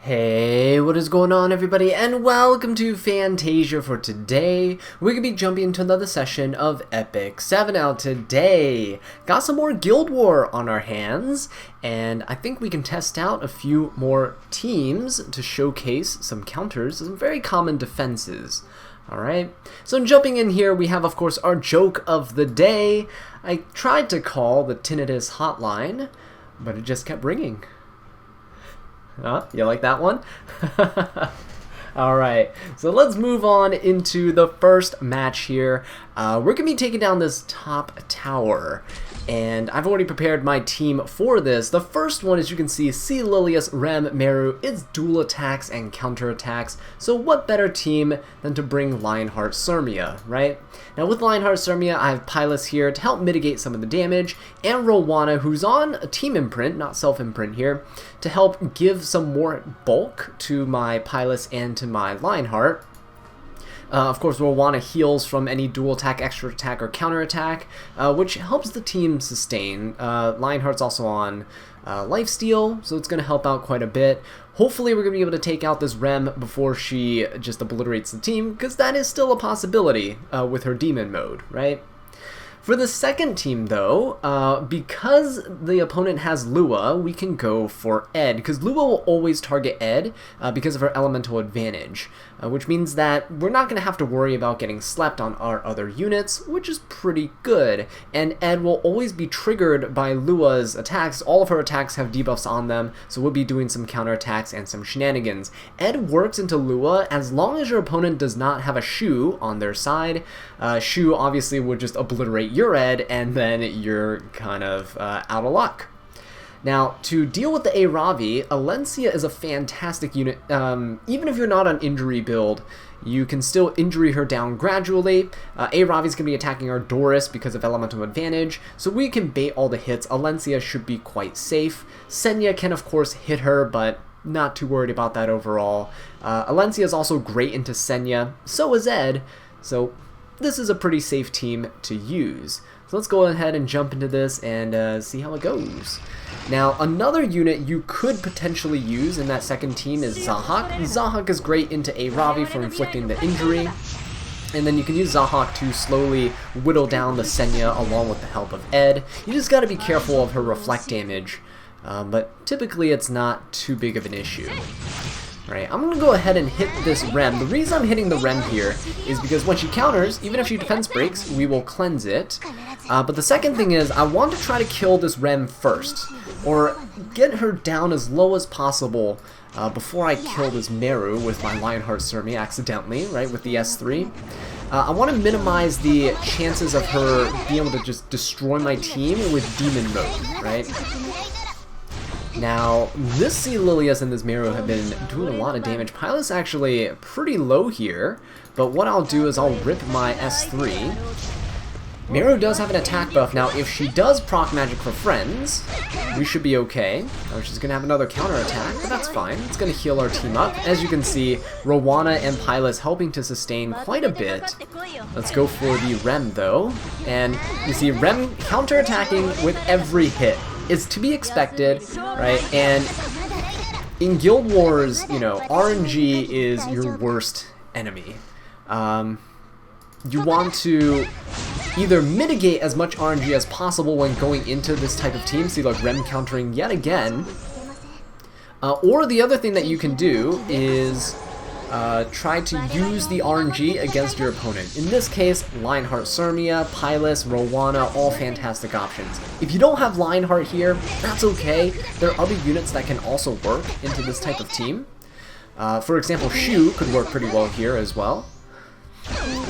Hey, what is going on everybody, and welcome to Fantasia for today. We're going to be jumping into another session of Epic 7 out today. Got some more Guild War on our hands, and I think we can test out a few more teams to showcase some counters, some very common defenses. Alright, so jumping in here, we have of course our joke of the day. I tried to call the tinnitus hotline, but it just kept ringing. You like that one? Alright, so let's move on into the first match here. We're going to be taking down this top tower, and I've already prepared my team for this. The first one, as you can see, Sea Lilius, Rem, Meru, it's dual attacks and counter attacks, so what better team than to bring Lionheart Sirmia, right? Now with Lionheart Sirmia, I have Pylus here to help mitigate some of the damage, and Rowana, who's on a team imprint, not self-imprint here, to help give some more bulk to my Pylus and to my Lionheart. Of course, Rowana heals from any dual attack, extra attack, or counter attack, which helps the team sustain. Lionheart's also on lifesteal, so it's going to help out quite a bit. Hopefully we're going to be able to take out this Rem before she just obliterates the team, because that is still a possibility with her demon mode, right? For the second team, though, because the opponent has Lua, we can go for Ed, because Lua will always target Ed because of her elemental advantage, which means that we're not going to have to worry about getting slept on our other units, which is pretty good. And Ed will always be triggered by Lua's attacks. All of her attacks have debuffs on them, so we'll be doing some counterattacks and some shenanigans. Ed works into Lua as long as your opponent does not have a Shu on their side. Shu obviously would just obliterate your Ed, and then you're kind of out of luck. Now, to deal with the A.Ravi, Alencia is a fantastic unit. Even if you're not on injury build, you can still injury her down gradually. A.Ravi is going to be attacking our Doris because of elemental advantage, so we can bait all the hits. Alencia should be quite safe. Senya can of course hit her, but not too worried about that overall. Alencia is also great into Senya, so is Ed, so this is a pretty safe team to use. So let's go ahead and jump into this and see how it goes. Now, another unit you could potentially use in that second team is Zahak. Zahak is great into A.Ravi for inflicting the injury, and then you can use Zahak to slowly whittle down the Senya along with the help of Ed. You just gotta be careful of her reflect damage, but typically it's not too big of an issue. Right, I'm going to go ahead and hit this Rem. The reason I'm hitting the Rem here is because when she counters, even if she defense breaks, we will cleanse it. But the second thing is, I want to try to kill this Rem first, or get her down as low as possible before I kill this Meru with my Lionheart Sirmia accidentally, right, with the S3. I want to minimize the chances of her being able to just destroy my team with Demon Mode, right? Now, this Sea Lilius and this Meru have been doing a lot of damage. Pylus actually pretty low here, but what I'll do is I'll rip my S3. Meru does have an attack buff. Now, if she does proc magic for friends, we should be okay. She's going to have another counter attack, but that's fine. It's going to heal our team up. As you can see, Rowana and Pylus helping to sustain quite a bit. Let's go for the Rem, though. And you see Rem counter-attacking with every hit. Is to be expected, right? And in Guild Wars, you know, RNG is your worst enemy. You want to either mitigate as much RNG as possible when going into this type of team, see like Rem countering yet again, or the other thing that you can do is try to use the RNG against your opponent. In this case, Lionheart Sirmia, Pylus, Rowana, all fantastic options. If you don't have Lionheart here, that's okay. There are other units that can also work into this type of team. For example, Shu could work pretty well here as well.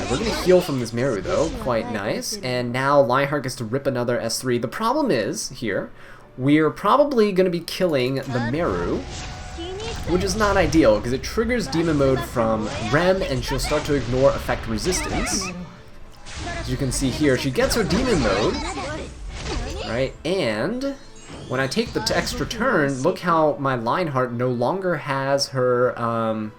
We're going to heal from this Meru though, quite nice. And now Lionheart gets to rip another S3. The problem is, here, we're probably going to be killing the Meru, which is not ideal, because it triggers Demon Mode from Rem, and she'll start to ignore effect resistance. As you can see here, she gets her Demon Mode, right, and when I take the extra turn, look how my Lionheart no longer has her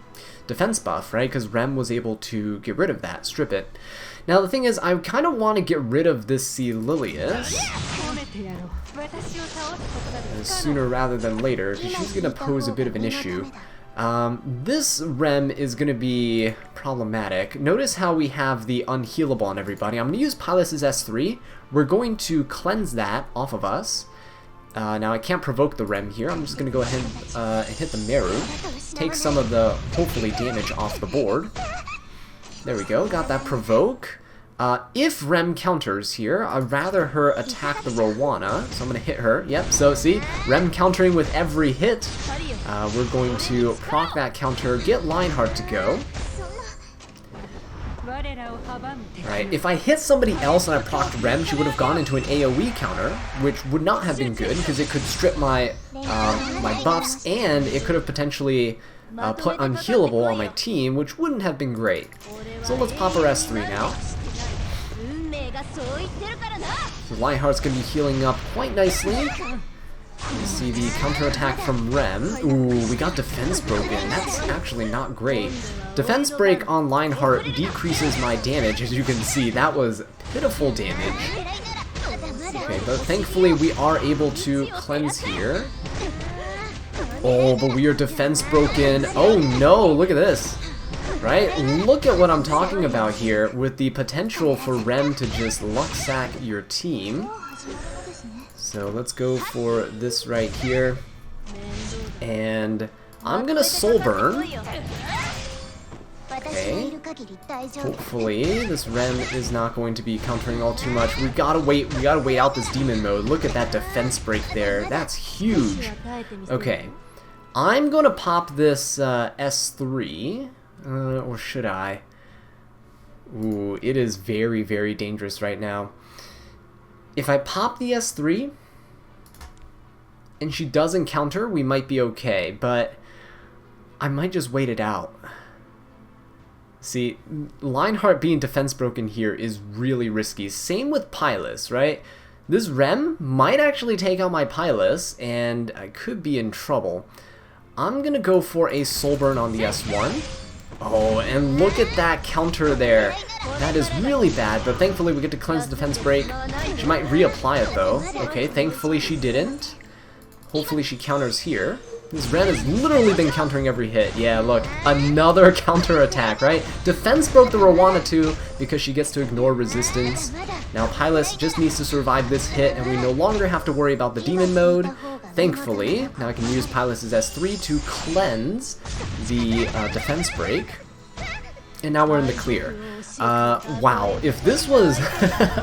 defense buff, right, because Rem was able to get rid of that, strip it. Now the thing is, I kind of want to get rid of this Sea Lilius sooner rather than later, because she's going to pose a bit of an issue. This Rem is going to be problematic. Notice how we have the unhealable on everybody. I'm going to use Pylus' S3. We're going to cleanse that off of us. Now I can't provoke the Rem here. I'm just going to go ahead and hit the Meru. Take some of the, hopefully, damage off the board. There we go. Got that provoke. If Rem counters here, I'd rather her attack the Rowana, so I'm going to hit her. Yep, so see, Rem countering with every hit. We're going to proc that counter, get Lionheart to go. Right, if I hit somebody else and I procced Rem, she would have gone into an AoE counter, which would not have been good, because it could strip my, my buffs, and it could have potentially put Unhealable on my team, which wouldn't have been great. So let's pop her S3 now. So Lionheart's going to be healing up quite nicely. You see the counterattack from Rem. Ooh, we got defense broken. That's actually not great. Defense break on Lionheart decreases my damage, as you can see. That was pitiful damage. Okay, but thankfully we are able to cleanse here. Oh, but we are defense broken. Oh no, look at this. Right? Look at what I'm talking about here, with the potential for Rem to just luck sack your team. So let's go for this right here. And I'm gonna soul burn. Okay. Hopefully this Rem is not going to be countering all too much. We gotta wait out this demon mode. Look at that defense break there. That's huge. Okay. I'm gonna pop this S3. Or should I? Ooh, it is very, very dangerous right now. If I pop the S3 and she doesn't counter, we might be okay, but I might just wait it out. See, Lionheart being defense broken here is really risky. Same with Pylus, right? This Rem might actually take out my Pylus, and I could be in trouble. I'm gonna go for a soul burn on the S1. Oh, and look at that counter there. That is really bad, but thankfully we get to cleanse the defense break. She might reapply it though. Okay, thankfully she didn't. Hopefully she counters here. This Rem has literally been countering every hit. Yeah, look, another counter attack, right? Defense broke the Rowana too, because she gets to ignore resistance. Now Pylus just needs to survive this hit, and we no longer have to worry about the demon mode. Thankfully, now I can use Pylus' S3 to cleanse the defense break. And now we're in the clear. Wow, if this was,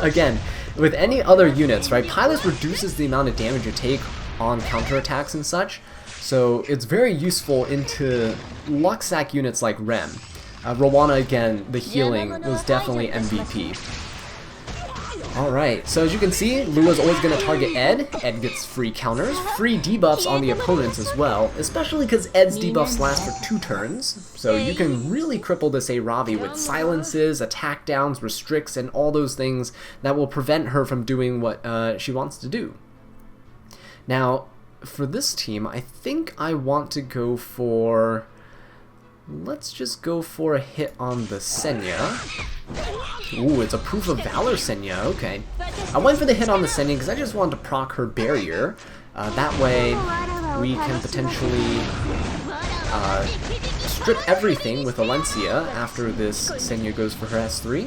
again, with any other units, right? Pylus reduces the amount of damage you take on counterattacks and such. So it's very useful into luck sack units like Rem. Rowana, again, the healing was definitely MVP. Alright, so as you can see, Lua's always going to target Ed. Ed gets free counters, free debuffs on the opponents as well, especially because Ed's debuffs last for 2 turns. So you can really cripple this A.Ravi with silences, attack downs, restricts, and all those things that will prevent her from doing what she wants to do. Now, for this team, I think I want to go for... Let's just go for a hit on the Senya. Ooh, it's a Proof of Valor Senya, okay. I went for the hit on the Senya because I just wanted to proc her barrier. That way, we can potentially strip everything with Alencia after this Senya goes for her S3.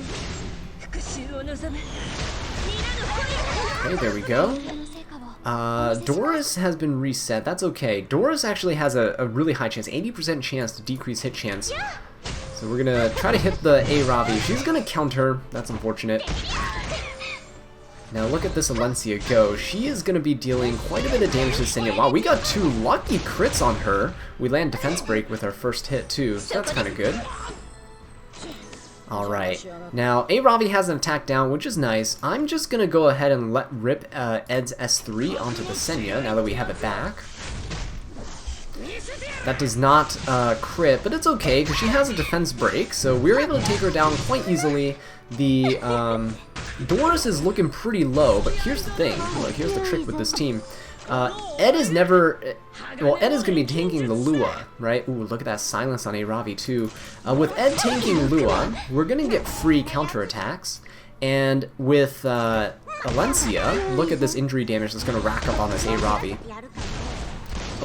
Okay, there we go. Doris has been reset. That's okay. Doris actually has a really high chance, 80% chance to decrease hit chance. So we're gonna try to hit the A.Ravi. She's gonna counter. That's unfortunate. Now look at this Alencia go. She is gonna be dealing quite a bit of damage to Senya. Wow, we got 2 lucky crits on her. We land defense break with our first hit too, so that's kind of good. Alright, now A.Ravi has an attack down, which is nice. I'm just going to go ahead and let rip Ed's S3 onto the Senya now that we have it back. That does not crit, but it's okay because she has a defense break, so we're able to take her down quite easily. The Doris is looking pretty low, but here's the thing. Look, here's the trick with this team. Ed is never... Well, Ed is going to be tanking the Lua, right? Ooh, look at that silence on A.Ravi too. With Ed tanking Lua, we're going to get free counterattacks. And with Alencia, look at this injury damage that's going to rack up on this A.Ravi.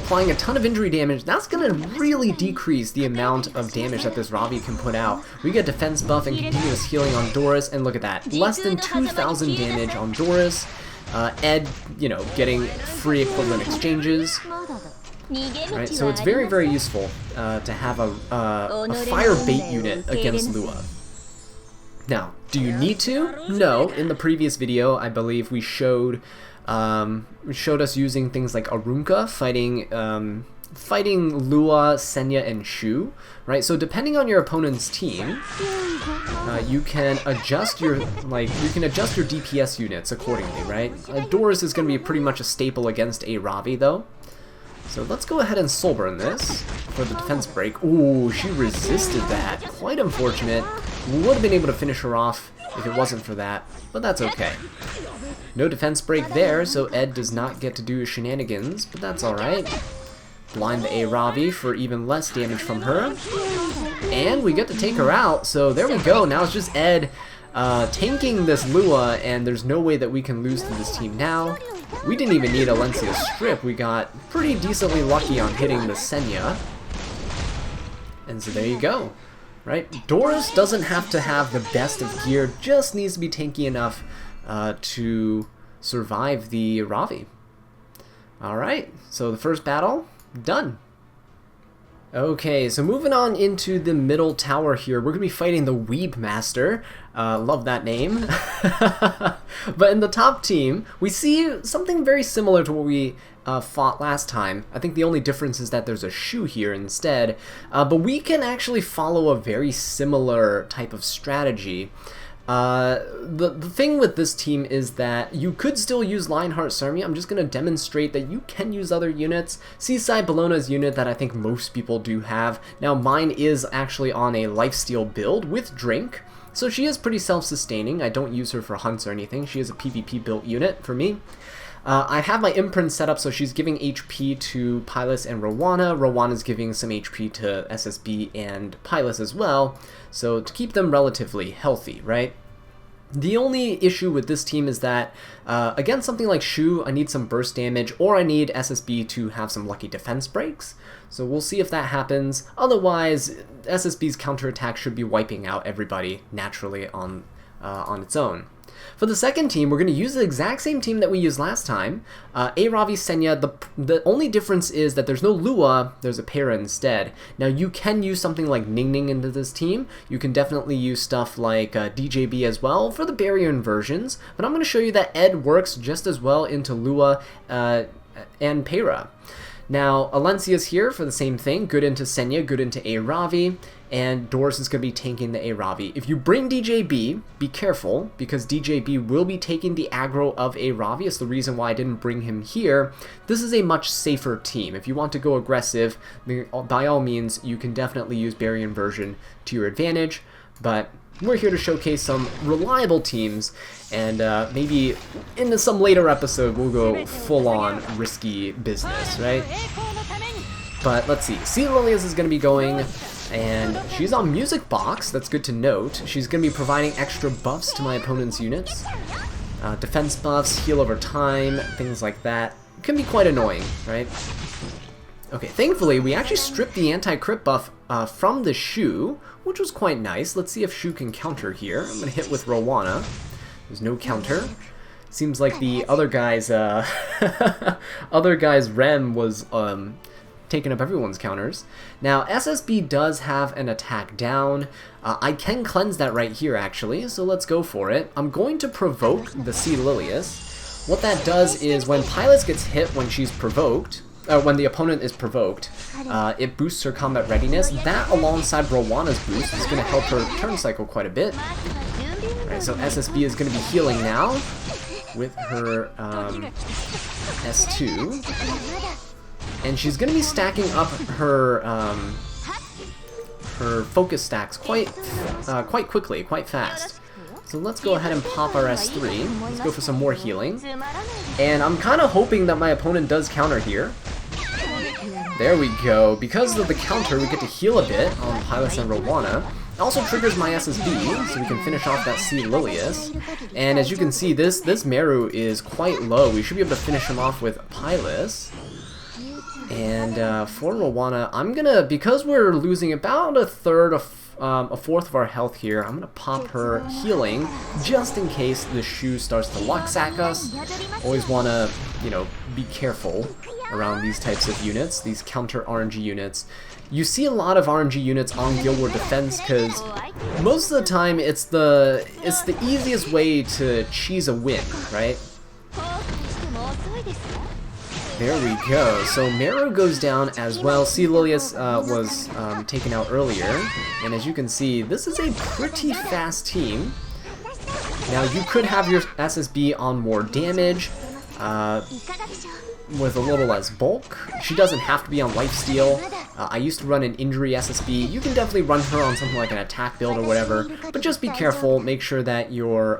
applying a ton of injury damage. That's going to really decrease the amount of damage that this Ravi can put out. We get defense buff and continuous healing on Doris, and look at that. Less than 2,000 damage on Doris. Ed, you know, getting free equivalent exchanges. Right, so it's very, very useful to have a fire bait unit against Lua. Now, do you need to? No. In the previous video, I believe we showed us using things like A.Runka fighting Lua, Senya, and Shu. Right, so depending on your opponent's team, you can adjust your DPS units accordingly. Right, Doris is going to be pretty much a staple against a Ravi though. So let's go ahead and soul burn this for the defense break. Ooh, she resisted that. Quite unfortunate. Would have been able to finish her off if it wasn't for that, but that's okay. No defense break there, so Ed does not get to do shenanigans, but that's alright. Blind the A-Ravi for even less damage from her. And we get to take her out, so there we go. Now it's just Ed tanking this Lua, and there's no way that we can lose to this team now. We didn't even need Alencia's strip. We got pretty decently lucky on hitting the Senya. And so there you go. Right? Doris doesn't have to have the best of gear, just needs to be tanky enough to survive the Ravi. Alright, so the first battle, done. Okay, so moving on into the middle tower here, we're going to be fighting the Weeb Master. Love that name. But in the top team, we see something very similar to what we fought last time. I think the only difference is that there's a Shu here instead. But we can actually follow a very similar type of strategy. The thing with this team is that you could still use Lionheart Sarmia. I'm just going to demonstrate that you can use other units. Seaside Bellona's unit that I think most people do have. Now mine is actually on a lifesteal build with Drink, so she is pretty self-sustaining. I don't use her for hunts or anything. She is a PvP built unit for me. I have my imprint set up so she's giving HP to Pylus and Rowana. Rowana's giving some HP to SSB and Pylus as well, so to keep them relatively healthy, right? The only issue with this team is that, against something like Shu, I need some burst damage, or I need SSB to have some lucky defense breaks. So we'll see if that happens. Otherwise, SSB's counterattack should be wiping out everybody naturally on its own. For the second team, we're going to use the exact same team that we used last time. A-Ravi, Senya. The only difference is that there's no Lua, there's a Para instead. Now you can use something like Ning Ning into this team. You can definitely use stuff like DJB as well for the barrier inversions. But I'm going to show you that Ed works just as well into Lua and Para. Now, Alencia's here for the same thing, good into Senya, good into A-Ravi, and Doris is going to be tanking the A-Ravi. If you bring DJB, be careful, because DJB will be taking the aggro of A-Ravi. It's the reason why I didn't bring him here. This is a much safer team. If you want to go aggressive, by all means, you can definitely use Barrier Inversion to your advantage, but we're here to showcase some reliable teams, and maybe in some later episode we'll go full-on risky business, right? But let's see. Lilias is going to be going, and she's on Music Box. That's good to note. She's going to be providing extra buffs to my opponent's units. Defense buffs, heal over time, things like that. It can be quite annoying, right? Okay, thankfully, we actually stripped the anti-crit buff from the Shu, which was quite nice. Let's see if Shu can counter here. I'm going to hit with Rowana. There's no counter. Seems like the other guy's Rem was taking up everyone's counters. Now, SSB does have an attack down. I can cleanse that right here, actually, so let's go for it. I'm going to provoke the C. Lilias. What that does is when Pylus gets hit when she's provoked, when the opponent is provoked, it boosts her combat readiness. That, alongside Rowana's boost, is going to help her turn cycle quite a bit. Right, so SSB is going to be healing now with her S2. And she's going to be stacking up her her focus stacks quite quickly, quite fast. So let's go ahead and pop our S3. Let's go for some more healing. And I'm kind of hoping that my opponent does counter here. There we go. Because of the counter, we get to heal a bit on Pylus and Rowana. It also triggers my SSB, so we can finish off that C. Lilias. And as you can see, this Meru is quite low. We should be able to finish him off with Pylus. And for Rowana, I'm gonna, because we're losing about a fourth of our health here, I'm gonna pop her healing just in case the Shu starts to luck sack us. Always wanna, you know, be careful around these types of units, these counter RNG units. You see a lot of RNG units on Guild War Defense because most of the time it's the easiest way to cheese a win, right? There we go. So Meru goes down as well. See, Lilius was taken out earlier, and as you can see, this is a pretty fast team. Now you could have your SSB on more damage with a little less bulk. She doesn't have to be on lifesteal. I used to run an injury SSB. You can definitely run her on something like an attack build or whatever, but just be careful. Make sure that your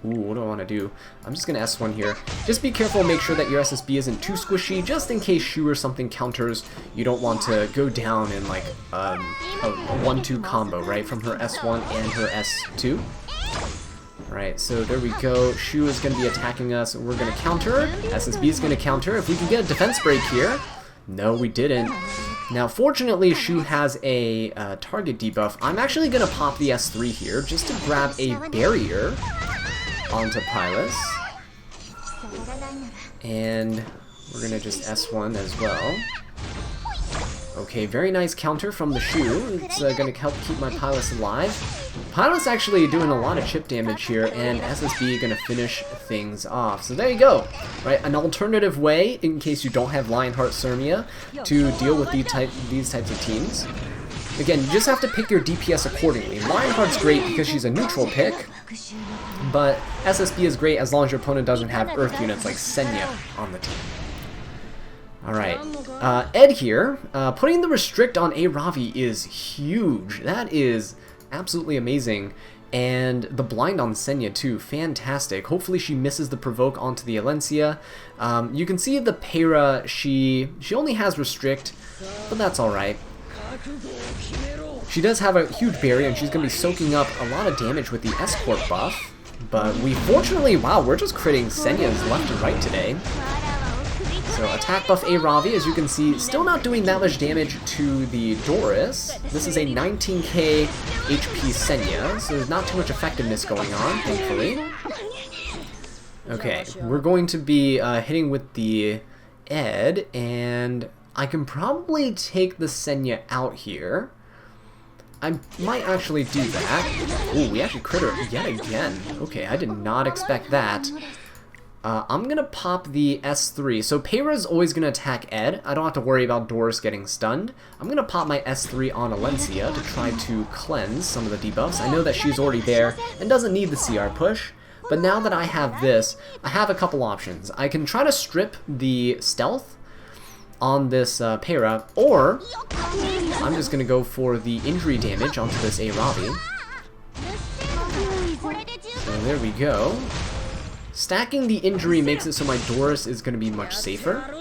ooh, what do I want to do? I'm just going to S1 here. Just be careful, make sure that your SSB isn't too squishy, just in case Shu or something counters. You don't want to go down in like a 1-2 combo, right, from her S1 and her S2. Right, so there we go. Shu is going to be attacking us. We're going to counter. SSB is going to counter. If we can get a defense break here. No, we didn't. Now, fortunately, Shu has a target debuff. I'm actually going to pop the S3 here just to grab a barrier onto Pylus, and we're gonna just S1 as well. Okay, very nice counter from the Shu. It's gonna help keep my Pylus alive. Pylus actually doing a lot of chip damage here, and SSB gonna finish things off. So there you go, right? An alternative way, in case you don't have Lionheart Sirmia, to deal with these types of teams. Again, you just have to pick your DPS accordingly. Lionheart's great because she's a neutral pick, but SSB is great as long as your opponent doesn't have Earth units like Senya on the team. Alright, Ed here, putting the restrict on A.Ravi is huge. That is absolutely amazing. And the blind on Senya too, fantastic. Hopefully she misses the provoke onto the Alencia. You can see the Para, she only has restrict, but that's alright. She does have a huge barrier, and she's going to be soaking up a lot of damage with the escort buff. But we fortunately, wow, we're just critting Senya's left and right today. So attack buff A.Ravi, as you can see, still not doing that much damage to the Doris. This is a 19k HP Senya, so there's not too much effectiveness going on, thankfully. Okay, we're going to be hitting with the Ed, and I can probably take the Senya out here. I might actually do that. Ooh, we actually crit her yet again. Okay, I did not expect that. I'm gonna pop the S3. So Para's always gonna attack Ed. I don't have to worry about Doris getting stunned. I'm gonna pop my S3 on Alencia to try to cleanse some of the debuffs. I know that she's already there and doesn't need the CR push. But now that I have this, I have a couple options. I can try to strip the stealth on this Para, or I'm just going to go for the injury damage onto this A.Ravi. So there we go. Stacking the injury makes it so my Doris is going to be much safer.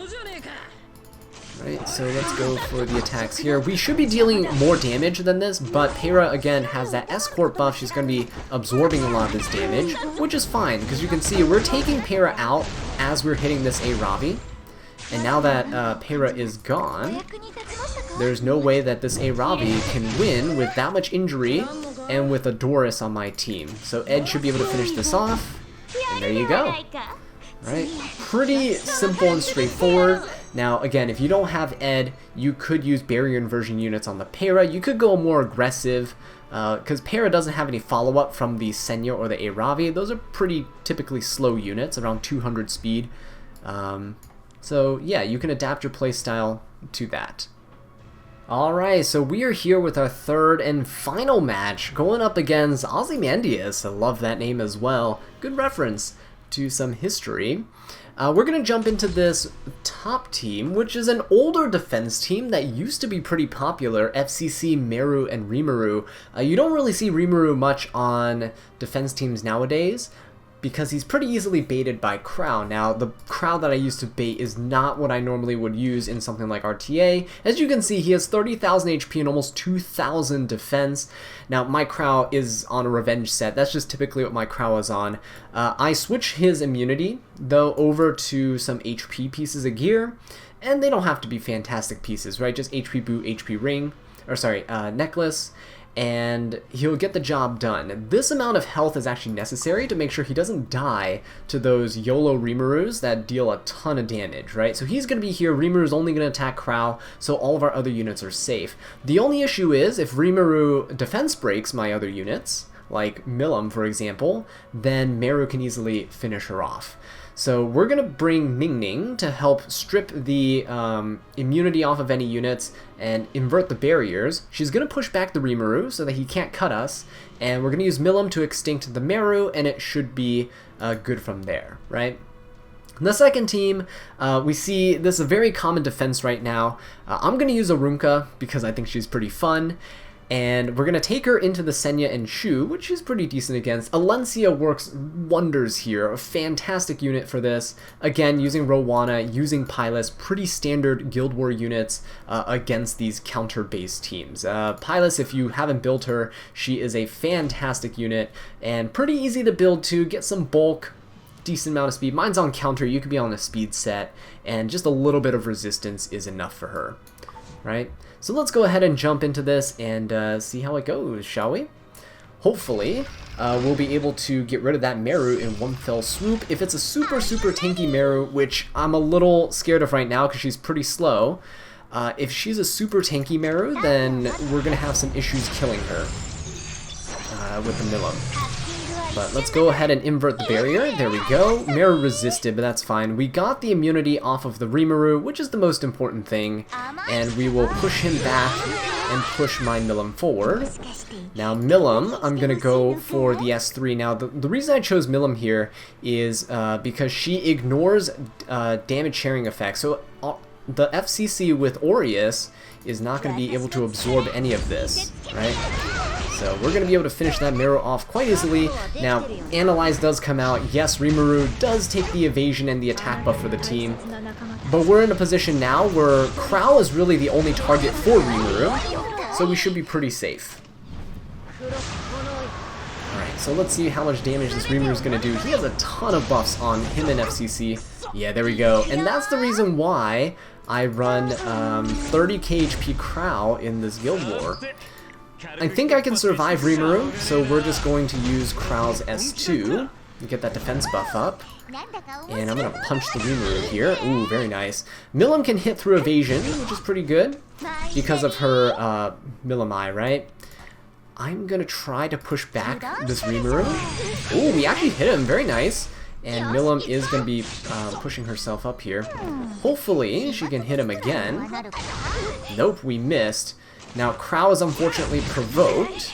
Right, so let's go for the attacks here. We should be dealing more damage than this, but Para again has that escort buff. She's going to be absorbing a lot of this damage, which is fine, because you can see we're taking Para out as we're hitting this A.Ravi. And now that Para is gone, there's no way that this A.Ravi can win with that much injury and with a Doris on my team. So Ed should be able to finish this off, and there you go. Right? Pretty simple and straightforward. Now, again, if you don't have Ed, you could use barrier inversion units on the Para. You could go more aggressive, because Para doesn't have any follow-up from the Senya or the A.Ravi. Those are pretty typically slow units, around 200 speed. So yeah, you can adapt your playstyle to that. Alright, so we are here with our third and final match, going up against Ozymandias. I love that name as well. Good reference to some history. We're going to jump into this top team, which is an older defense team that used to be pretty popular, FCC, Meru, and Rimuru. You don't really see Rimuru much on defense teams nowadays, because he's pretty easily baited by Crow. Now, the Crow that I used to bait is not what I normally would use in something like RTA. As you can see, he has 30,000 HP and almost 2,000 defense. Now, my Crow is on a revenge set. That's just typically what my Crow is on. I switch his immunity, though, over to some HP pieces of gear, And they don't have to be fantastic pieces, right? Just HP boot, HP ring, or sorry, necklace, and he'll get the job done. This amount of health is actually necessary to make sure he doesn't die to those YOLO Rimarus that deal a ton of damage, right? So he's going to be here. Rimaru's only going to attack Crow, so all of our other units are safe. The only issue is if Rimaru defense breaks my other units, like Milim, for example, then Meru can easily finish her off. So we're going to bring Ning Ning to help strip the immunity off of any units and invert the barriers. She's going to push back the Rimaru so that he can't cut us, and we're going to use Milim to extinct the Meru, and it should be good from there, right? In the second team, we see this is a very common defense right now. I'm going to use A.Runka because I think she's pretty fun. And we're going to take her into the Senya and Shu, which is pretty decent against. Alencia works wonders here. A fantastic unit for this. Again, using Rowana, using Pylus, pretty standard Guild War units against these counter-based teams. Pylus, if you haven't built her, she is a fantastic unit and pretty easy to build too. Get some bulk, decent amount of speed. Mine's on counter, you could be on a speed set, and just a little bit of resistance is enough for her, right? So let's go ahead and jump into this and see how it goes, shall we? Hopefully, we'll be able to get rid of that Meru in one fell swoop. If it's a super tanky Meru, which I'm a little scared of right now because she's pretty slow, if she's a super tanky Meru, then we're going to have some issues killing her with the Milim. But let's go ahead and invert the barrier. There we go. Meru resisted, but that's fine. We got the immunity off of the Rimaru, which is the most important thing. And we will push him back and push my Milim forward. Now Milim, I'm going to go for the S3. Now the reason I chose Milim here is because she ignores damage sharing effects. So the FCC with Aureus is not going to be able to absorb any of this, right? So we're going to be able to finish that Meru off quite easily. Now, Analyze does come out. Yes, Rimaru does take the evasion and the attack buff for the team. But we're in a position now where Crow is really the only target for Rimaru. So we should be pretty safe. Alright, so let's see how much damage this Rimaru is going to do. He has a ton of buffs on him and FCC. Yeah, there we go. And that's the reason why I run 30k HP Crow in this Guild War. I think I can survive Rimaru, so we're just going to use Crow's S2 to get that defense buff up. And I'm going to punch the Rimaru here. Ooh, very nice. Milim can hit through evasion, which is pretty good because of her Milimai, right? I'm going to try to push back this Rimaru. Ooh, we actually hit him. Very nice. And Milim is going to be pushing herself up here. Hopefully, she can hit him again. Nope, we missed. Now, Crow is unfortunately provoked,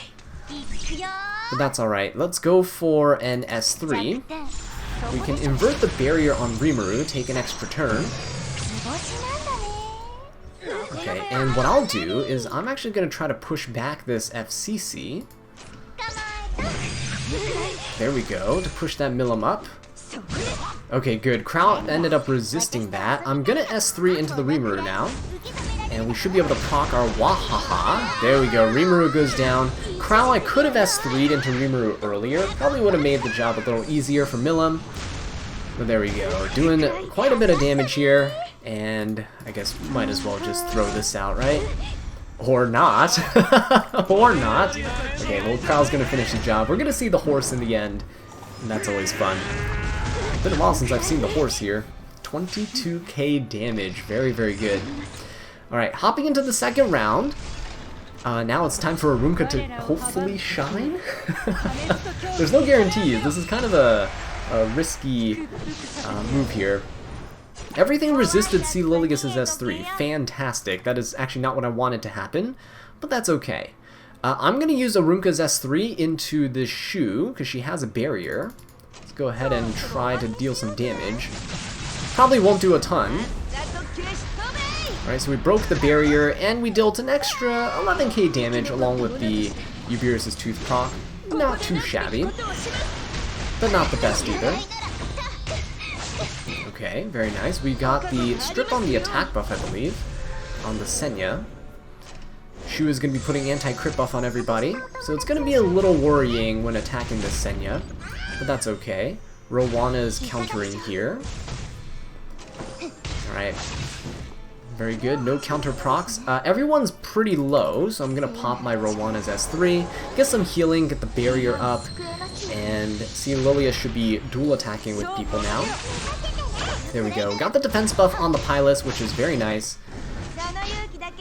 but that's alright. Let's go for an S3. We can invert the barrier on Rimaru, take an extra turn. Okay, and what I'll do is I'm actually going to try to push back this FCC. There we go, to push that Milim up. Okay, good. Crow ended up resisting that. I'm going to S3 into the Rimaru now. And we should be able to proc our Wahaha. There we go. Rimaru goes down. Crow, I could have S3'd into Rimaru earlier. Probably would have made the job a little easier for Milim. But there we go. Doing quite a bit of damage here. And I guess might as well just throw this out, right? Or not. Or not. Okay, well, Crow's going to finish the job. We're going to see the horse in the end. And that's always fun. It's been a while since I've seen the horse here. 22k damage. Very, very good. Alright, hopping into the second round. Now it's time for A.Runka to hopefully shine. There's no guarantees. This is kind of a risky move here. Everything resisted C. Lilius's S3. Fantastic. That is actually not what I wanted to happen, but that's okay. I'm going to use A.Runka's S3 into this Shu, because she has a barrier. Let's go ahead and try to deal some damage. Probably won't do a ton. Alright, so we broke the barrier, and we dealt an extra 11k damage along with the Ubirus' Tooth proc. Not too shabby, but not the best either. Okay, very nice. We got the strip on the attack buff, I believe, on the Senya. Shu is going to be putting anti-crit buff on everybody, so it's going to be a little worrying when attacking this Senya, but that's okay. Rowana is countering here. Alright. Very good. No counter procs. Everyone's pretty low, so I'm going to pop my Rowanna's S3, get some healing, get the barrier up, and see Lilia should be dual attacking with people now. There we go. Got the defense buff on the Pylus, which is very nice.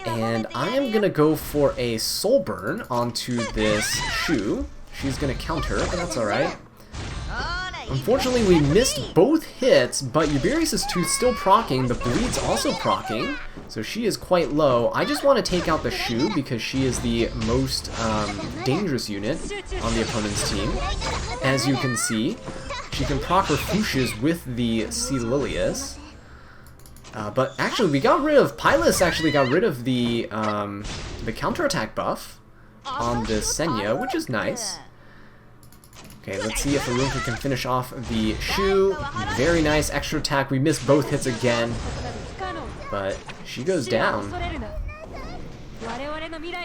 And I am going to go for a Soul Burn onto this Shu. She's going to counter, but that's alright. Unfortunately, we missed both hits, but Yuberius' tooth still proccing. The Bleed's also proccing, so she is quite low. I just want to take out the Shu because she is the most dangerous unit on the opponent's team. As you can see, she can proc her Fuchsias with the Celilius. But actually, we got rid of... Pylus actually got rid of the counterattack buff on this Senya, which is nice. Okay, let's see if A.Runka can finish off the Shu. Very nice extra attack. We missed both hits again, but she goes down.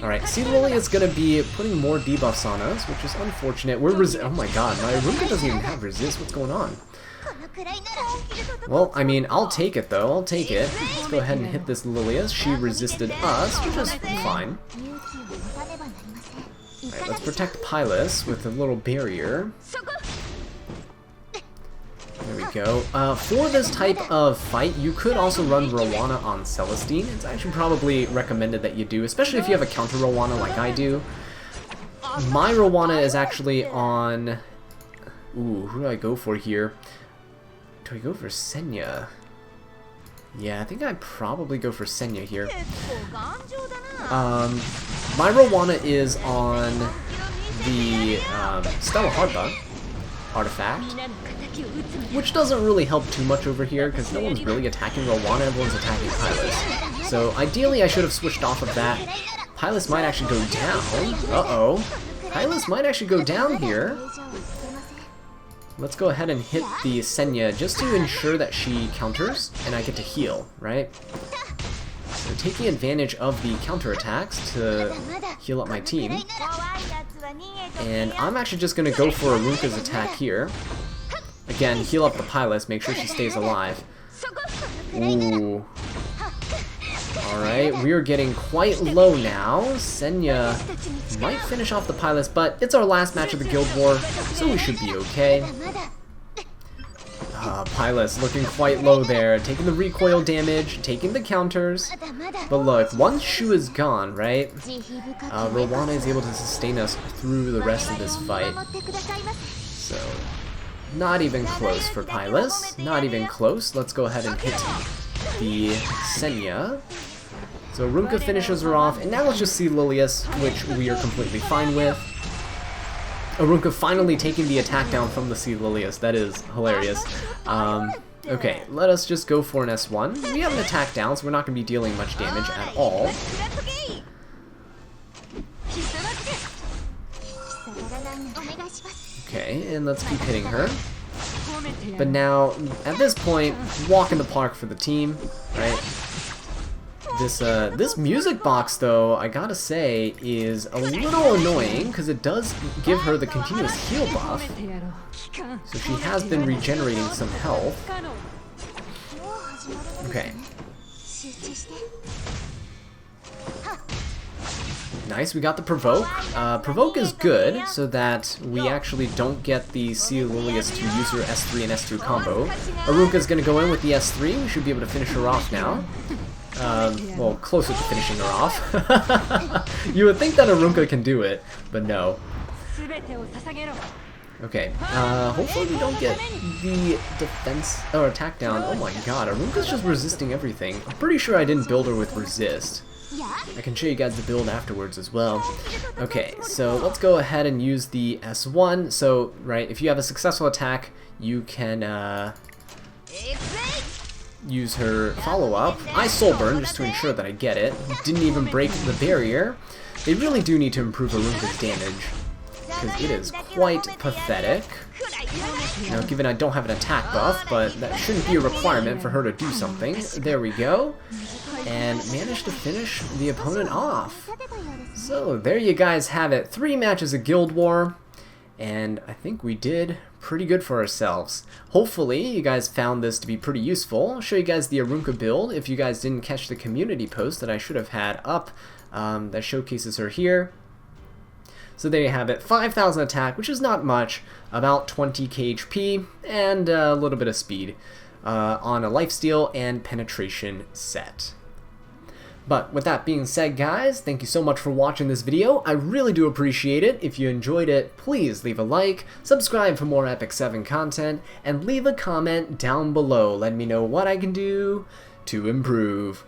Alright, Celilius is going to be putting more debuffs on us, which is unfortunate. We're oh my god, my A.Runka doesn't even have resist. What's going on? Well, I mean, I'll take it though. I'll take it. Let's go ahead and hit this Lilia. She resisted us, which is fine. Alright, let's protect Pylus with a little barrier. There we go. For this type of fight, you could also run Rowanna on Celestine. It's actually probably recommended that you do, especially if you have a counter Rowanna like I do. My Rowanna is actually on... Ooh, who do I go for here? Do I go for Senya? Yeah, I think I'd probably go for Senya here. My Rowanna is on the Stella Harpa artifact, which doesn't really help too much over here because no one's really attacking Rowanna, everyone's attacking Pylus. So ideally I should have switched off of that. Pylus might actually go down. Uh-oh. Pylus might actually go down here. Let's go ahead and hit the Senya just to ensure that she counters and I get to heal, right? So taking advantage of the counterattacks to heal up my team. And I'm actually just going to go for A.Runka's attack here. Again, heal up the Pylus, make sure she stays alive. Ooh. Alright, we are getting quite low now. Senya might finish off the Pylus, but it's our last match of the Guild War, so we should be okay. Pylus looking quite low there, taking the recoil damage, taking the counters. But look, once Shu is gone, right, Rowanna is able to sustain us through the rest of this fight. So, not even close for Pylus, not even close. Let's go ahead and hit the Senya. So A.Runka finishes her off, and now let's just see Lilius, which we are completely fine with. A.Runka finally taking the attack down from the Celilius. That is hilarious. Okay, let us just go for an S1. We have an attack down, so we're not going to be dealing much damage at all. Okay, and let's keep hitting her. But now, at this point, walk in the park for the team, right? This music box, though, I gotta say, is a little annoying, because it does give her the continuous heal buff. So she has been regenerating some health. Okay. Nice, we got the Provoke. Provoke is good, so that we actually don't get the Celilius to use her S3 and S2 combo. A.Runka's gonna go in with the S3, we should be able to finish her off now. Well, closer to finishing her off. You would think that A.Runka can do it, but no. Okay, hopefully we don't get the defense or attack down. Oh my god, A.Runka's just resisting everything. I'm pretty sure I didn't build her with resist. I can show you guys the build afterwards as well. Okay, so let's go ahead and use the S1. So, right, if you have a successful attack, you can use her follow-up. I Soul Burn just to ensure that I get it. Didn't even break the barrier. They really do need to improve A.Runka's damage, because it is quite pathetic. Now, given I don't have an attack buff, but that shouldn't be a requirement for her to do something. There we go. And managed to finish the opponent off. So, there you guys have it. 3 matches of Guild War. and I think we did pretty good for ourselves. Hopefully you guys found this to be pretty useful. I'll show you guys the A.Runka build if you guys didn't catch the community post that I should have had up that showcases her here. So there you have it, 5,000 attack, which is not much, about 20k HP, and a little bit of speed on a lifesteal and penetration set. But with that being said, guys, thank you so much for watching this video. I really do appreciate it. If you enjoyed it, please leave a like, subscribe for more Epic 7 content, and leave a comment down below. Let me know what I can do to improve.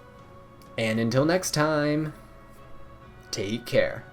And until next time, take care.